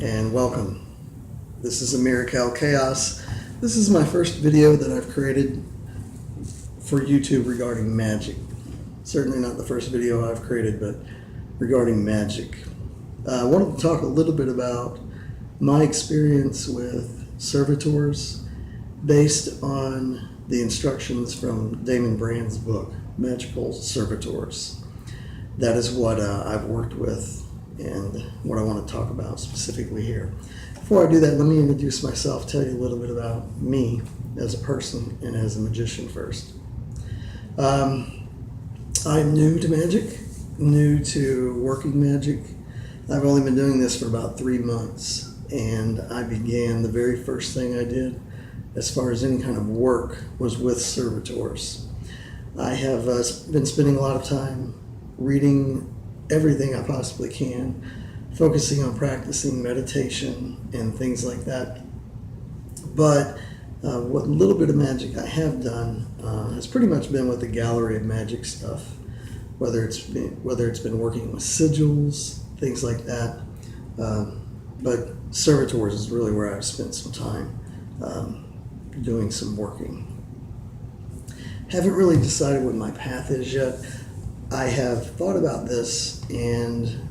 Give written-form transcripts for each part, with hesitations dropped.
and welcome. This is Americal Chaos. This is my first video that I've created for YouTube regarding magic. Certainly not the first video I've created, but regarding magic. I wanted to talk a little bit about my experience with servitors based on the instructions from Damon Brand's book, Magickal Servitors. That is what I've worked with and what I want to talk about specifically here. Before I do that, let me introduce myself, tell you a little bit about me as a person and as a magician first. I'm new to magic, new to working magic. I've only been doing this for about 3 months, and I began, the very first thing I did as far as any kind of work was with servitors. I have been spending a lot of time reading everything I possibly can, focusing on practicing meditation and things like that. But what little bit of magic I have done has pretty much been with the gallery of magic stuff, whether it's been working with sigils, things like that. But servitors is really where I've spent some time doing some working. Haven't really decided what my path is yet. I have thought about this, and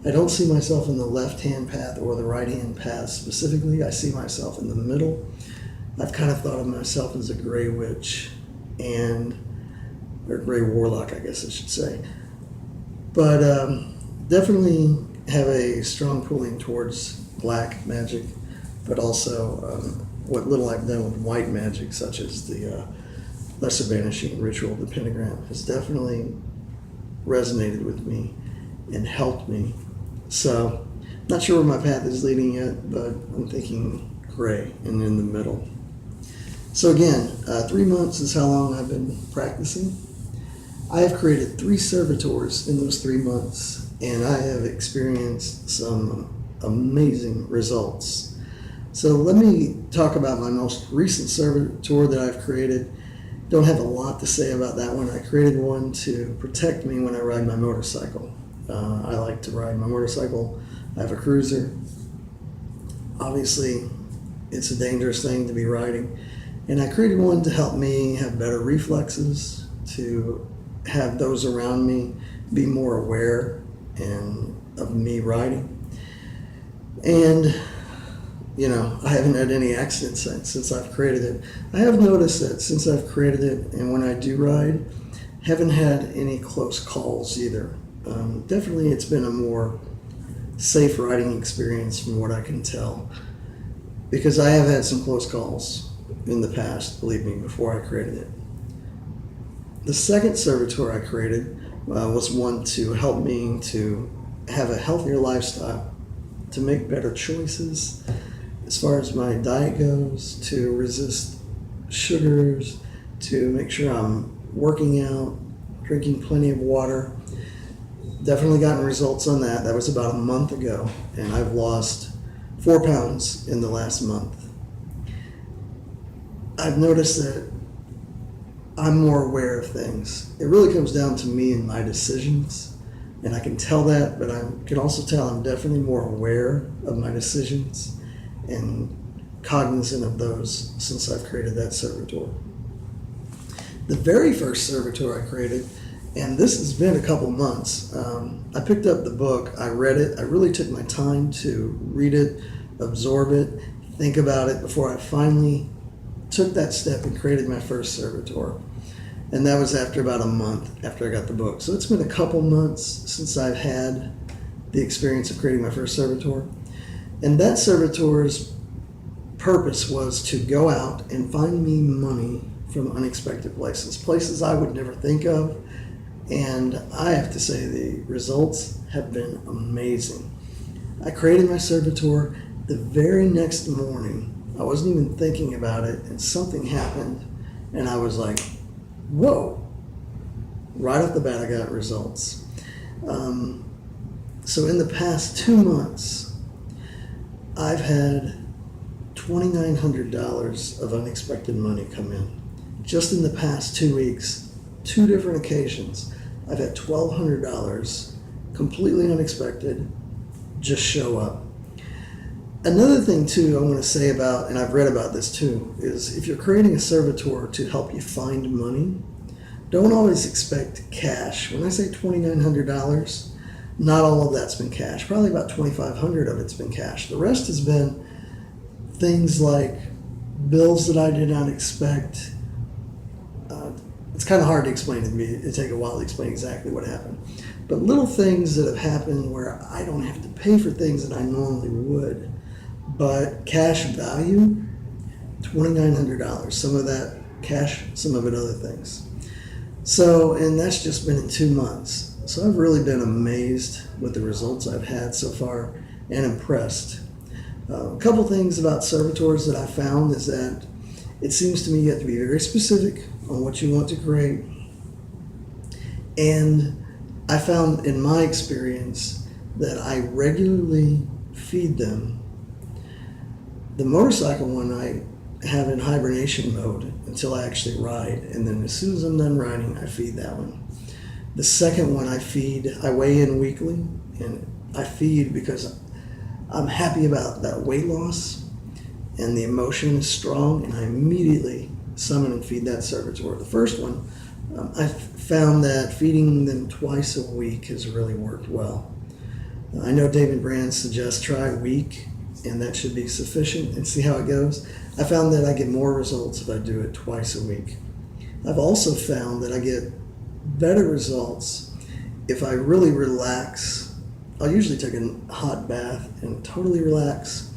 I don't see myself in the left-hand path or the right-hand path specifically. I see myself in the middle. I've kind of thought of myself as a gray witch or gray warlock, I guess I should say. But definitely have a strong pulling towards black magic, but also what little I've done with white magic, such as the lesser banishing ritual, the pentagram, has definitely resonated with me and helped me. So, not sure where my path is leading yet, but I'm thinking gray and in the middle. So again, 3 months is how long I've been practicing. I have created 3 servitors in those 3 months, and I have experienced some amazing results. So let me talk about my most recent servitor that I've created. Don't have a lot to say about that one. I created one to protect me when I ride my motorcycle. I like to ride my motorcycle. I have a cruiser. Obviously, it's a dangerous thing to be riding. And I created one to help me have better reflexes, to have those around me be more aware of me riding. And I haven't had any accidents since I've created it. I have noticed that since I've created it, and when I do ride, haven't had any close calls either. Definitely it's been a more safe riding experience from what I can tell, because I have had some close calls in the past, believe me, before I created it. The second servitor I created was one to help me to have a healthier lifestyle, to make better choices as far as my diet goes, to resist sugars, to make sure I'm working out, drinking plenty of water. Definitely gotten results on that. That was about a month ago, and I've lost 4 pounds in the last month. I've noticed that I'm more aware of things. It really comes down to me and my decisions, and I can tell that, but I can also tell I'm definitely more aware of my decisions and cognizant of those since I've created that servitor. The very first servitor I created, and this has been a couple months, I picked up the book, I read it, I really took my time to read it, absorb it, think about it before I finally took that step and created my first servitor. And that was after about a month after I got the book. So it's been a couple months since I've had the experience of creating my first servitor. And that servitor's purpose was to go out and find me money from unexpected places I would never think of. And I have to say the results have been amazing. I created my servitor. The very next morning, I wasn't even thinking about it, and something happened, and I was like, whoa. Right off the bat, I got results. So in the past 2 months, I've had $2,900 of unexpected money come in. Just in the past 2 weeks, 2 different occasions, I've had $1,200 completely unexpected just show up. Another thing too I want to say about, and I've read about this too, is if you're creating a servitor to help you find money, don't always expect cash. When I say $2,900, not all of that's been cash. Probably about $2,500 of it's been cash. The rest has been things like bills that I did not expect. It's kind of hard to explain. It'd take a while to explain exactly what happened. But little things that have happened where I don't have to pay for things that I normally would. But cash value, $2,900. Some of that cash, some of it other things. So, and that's just been in 2 months. So I've really been amazed with the results I've had so far and impressed. A couple things about servitors that I found is that it seems to me you have to be very specific on what you want to create. And I found in my experience that I regularly feed them. The motorcycle one I have in hibernation mode until I actually ride, and then as soon as I'm done riding, I feed that one. The second one I weigh in weekly, and I feed because I'm happy about that weight loss and the emotion is strong, and I immediately summon and feed that servitor. The first one, I found that feeding them twice a week has really worked well. I know Damon Brand suggests try a week, and that should be sufficient, and see how it goes. I found that I get more results if I do it twice a week. I've also found that I get better results if I really relax. I'll usually take a hot bath and totally relax,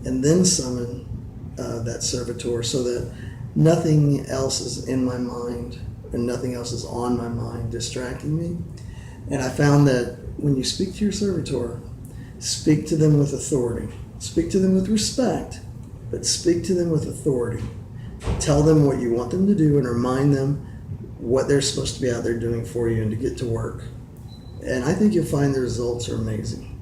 and then summon that servitor so that nothing else is in my mind and nothing else is on my mind distracting me. And I found that when you speak to your servitor, speak to them with authority. Speak to them with respect, but speak to them with authority. Tell them what you want them to do and remind them what they're supposed to be out there doing for you and to get to work. And I think you'll find the results are amazing.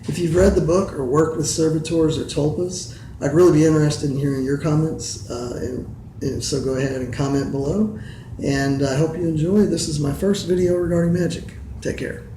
If you've read the book or worked with servitors or tulpas, I'd really be interested in hearing your comments. And so go ahead and comment below. And I hope you enjoy. This is my first video regarding magic. Take care.